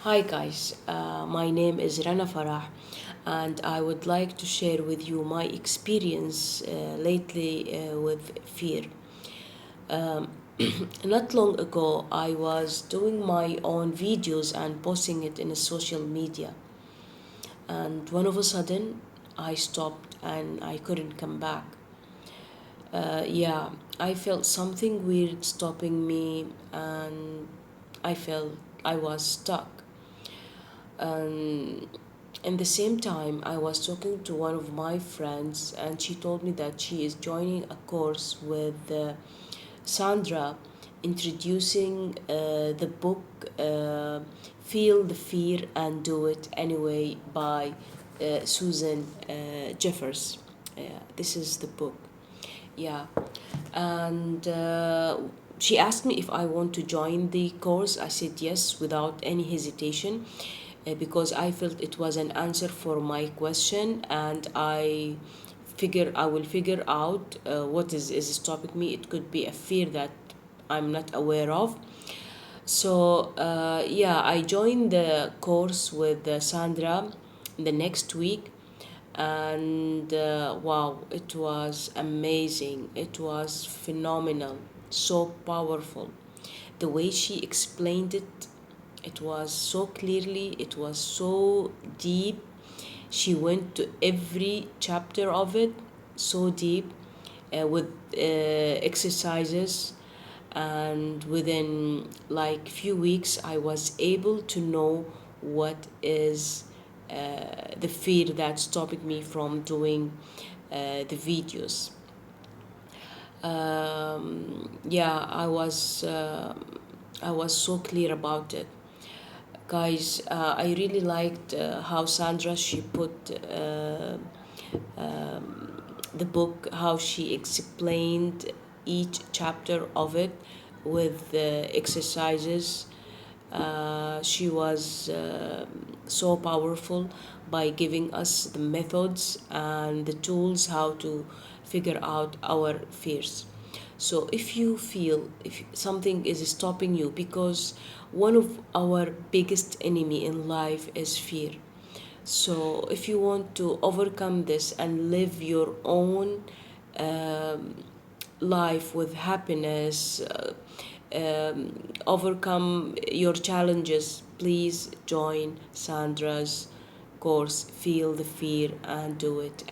Hi guys, my name is Rana and I would like to share with you my experience lately with fear. Um, Not long ago, I was doing my own videos and posting it in a social media, and one of a sudden, I stopped and I couldn't come back. Yeah, I felt something weird stopping me, and I felt I was stuck. Um, in the same time, I was talking to one of my friends, and she told me that she is joining a course with Sandra, introducing the book Feel the Fear and Do It Anyway by Susan Jeffers. This is the book. Yeah, and she asked me if I want to join the course. I said yes without any hesitation because I felt it was an answer for my question, and I will figure out what is stopping me. It could be a fear that I'm not aware of. So yeah, I joined the course with Sandra the next week, and wow, it was amazing. It was phenomenal, so powerful. The way she explained it, it was so clearly, it was so deep. She went to every chapter of it so deep with exercises, and within like few weeks I was able to know what is the fear that's stopping me from doing the videos. Yeah, I was so clear about it. Guys, I really liked how Sandra she put the book, how she explained each chapter of it with exercises. She was so powerful by giving us the methods and the tools how to figure out our fears. So if you feel if something is stopping you, because one of our biggest enemy in life is fear. So if you want to overcome this and live your own um, life with happiness, overcome your challenges, please join Sandra's course, Feel the Fear and Do It